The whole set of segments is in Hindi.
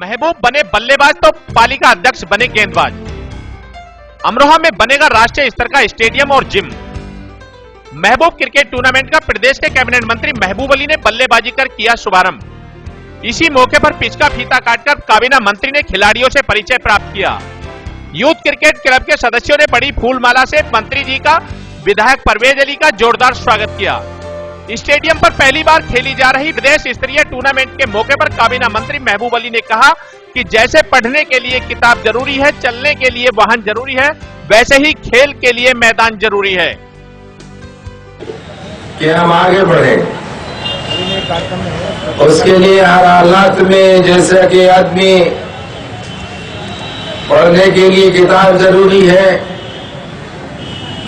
महबूब बने बल्लेबाज तो पालिका अध्यक्ष बने गेंदबाज। अमरोहा में बनेगा राष्ट्रीय स्तर का स्टेडियम और जिम। महबूब क्रिकेट टूर्नामेंट का प्रदेश के कैबिनेट मंत्री महबूब अली ने बल्लेबाजी कर किया शुभारंभ। इसी मौके पर पिच का फीता काटकर काबीना मंत्री ने खिलाड़ियों से परिचय प्राप्त किया। यूथ क्रिकेट क्लब के सदस्यों ने बड़ी फूलमाला से मंत्री जी का विधायक परवेज अली का जोरदार स्वागत किया। स्टेडियम पर पहली बार खेली जा रही प्रदेश स्तरीय टूर्नामेंट के मौके पर काबीना मंत्री महबूब अली ने कहा कि जैसे पढ़ने के लिए किताब जरूरी है, चलने के लिए वाहन जरूरी है, वैसे ही खेल के लिए मैदान जरूरी है कि हम आगे बढ़े। उसके लिए हर हालात में जैसे कि आदमी पढ़ने के लिए किताब जरूरी है,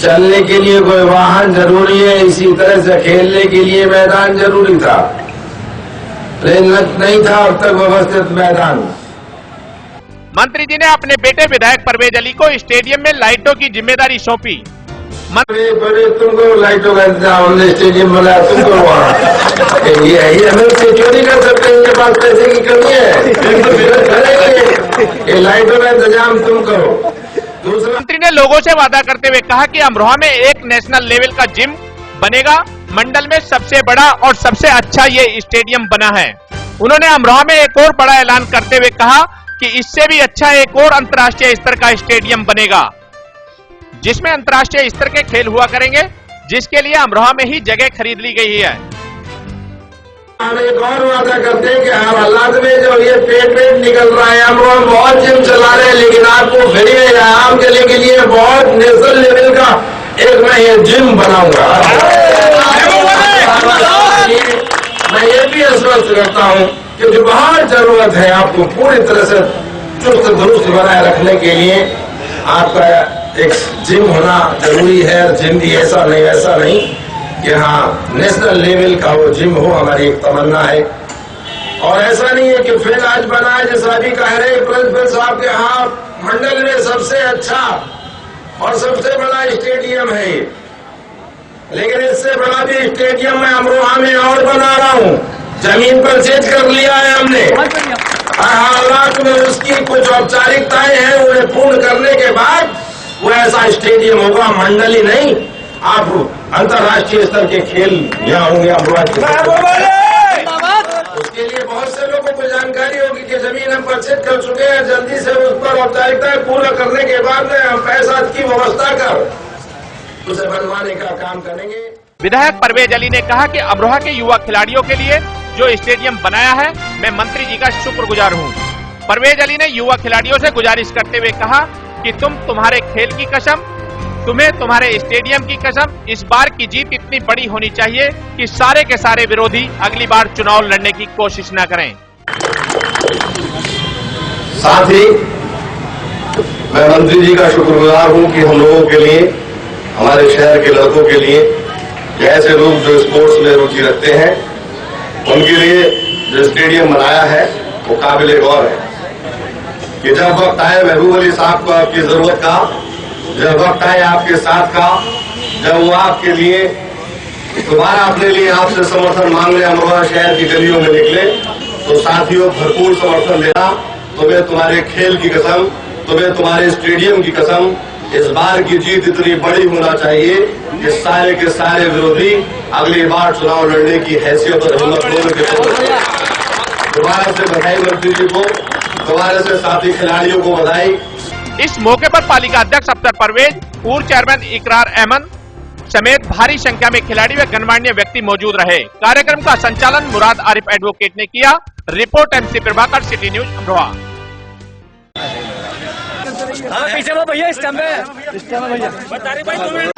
चलने के लिए कोई वाहन जरूरी है, इसी तरह से खेलने के लिए मैदान जरूरी था, लेकिन नहीं था अब तक व्यवस्थित मैदान। मंत्री जी ने अपने बेटे विधायक परवेज अली को स्टेडियम में लाइटों की जिम्मेदारी सौंपी। तुमको लाइटों का इंतजाम हमने स्टेडियम बनाया, तुमको वहाँ ये हमें क्यों नहीं कर सकते? इनके पास पैसे की कमी है, ये लाइटों का इंतजाम तुम करो। मंत्री ने लोगों से वादा करते हुए कहा कि अमरोहा में एक नेशनल लेवल का जिम बनेगा। मंडल में सबसे बड़ा और सबसे अच्छा ये स्टेडियम बना है। उन्होंने अमरोहा में एक और बड़ा ऐलान करते हुए कहा कि इससे भी अच्छा एक और अंतर्राष्ट्रीय स्तर का स्टेडियम बनेगा, जिसमें अंतर्राष्ट्रीय स्तर के खेल हुआ करेंगे, जिसके लिए अमरोहा में ही जगह खरीद ली गई है। हम एक और वादा करते हैं कि हर हालात में जो ये पेट निकल रहा है, हम लोग बहुत जिम चला रहे हैं, लेकिन आपको फ्री में व्यायाम के लिए बहुत नेशनल लेवल का एक मैं ये जिम बनाऊंगा। मैं ये भी आश्वस्त करता हूँ कि जो बाहर जरूरत है आपको पूरी तरह से चुस्त दुरुस्त बनाए रखने के लिए आपका एक जिम होना जरूरी है। जिम भी ऐसा नहीं कि हाँ नेशनल लेवल का वो जिम हो, हमारी एक तमन्ना है। और ऐसा नहीं है कि फिर आज बनाए जैसा अभी कह रहे प्रिंसिपल साहब के, हाँ मंडल में सबसे अच्छा और सबसे बड़ा स्टेडियम है, लेकिन इससे बड़ा भी स्टेडियम मैं अमरोहा में और बना रहा हूँ। जमीन पर परचेज कर लिया है हमने। हालात में उसकी कुछ औपचारिकताएं हैं, उन्हें पूर्ण करने के बाद वो ऐसा स्टेडियम होगा, मंडल ही नहीं, आप अंतर्राष्ट्रीय स्तर के खेल यहाँ होंगे अमरोहा। उसके लिए बहुत से लोगों को जानकारी होगी कि जमीन हम परचेज कर चुके हैं, जल्दी से उस पर औपचारिकताएं पूरा करने के बाद में हम पैसा की व्यवस्था कर उसे बनवाने का काम करेंगे। विधायक परवेज अली ने कहा कि अमरोहा के युवा खिलाड़ियों के लिए जो स्टेडियम बनाया है, मैं मंत्री जी का शुक्रगुजार हूँ। परवेज अली ने युवा खिलाड़ियों से गुजारिश करते हुए कहा कि तुम्हारे खेल की कसम, तुम्हें तुम्हारे स्टेडियम की कसम, इस बार की जीत इतनी बड़ी होनी चाहिए कि सारे के सारे विरोधी अगली बार चुनाव लड़ने की कोशिश न करें। साथ ही मैं मंत्री जी का शुक्रगुजार हूं कि हम लोगों के लिए, हमारे शहर के लड़कों के लिए, ऐसे लोग जो स्पोर्ट्स में रुचि रखते हैं, उनके लिए जो स्टेडियम बनाया है वो काबिल गौर है। कि जब वक्त आए महबूब अली साहब को आपकी जरूरत का, जब वक्त आए आपके साथ का, जब वो आपके लिए दोबारा अपने लिए आपसे समर्थन मांगने अमरोहा शहर की गलियों में निकले, तो साथियों भरपूर समर्थन देना। तुम्हें तुम्हारे खेल की कसम, तुम्हें तुम्हारे स्टेडियम की कसम, इस बार की जीत इतनी बड़ी होना चाहिए कि सारे के सारे विरोधी अगली बार चुनाव लड़ने की हैसियत और हिम्मत होने के। दोबारा से बधाई मंत्री जी को, दोबारा से साथी खिलाड़ियों को बधाई। इस मौके पर पालिका अध्यक्ष अख्तर परवेज, पूर्व चेयरमैन इकरार अहमद समेत भारी संख्या में खिलाड़ी व गणमान्य व्यक्ति मौजूद रहे। कार्यक्रम का संचालन मुराद आरिफ एडवोकेट ने किया। Report MC Prabhakar, city news Amroha. पीछे वो भैया, स्टैम्प है भैया, बता रहे भाई 2 मिनट।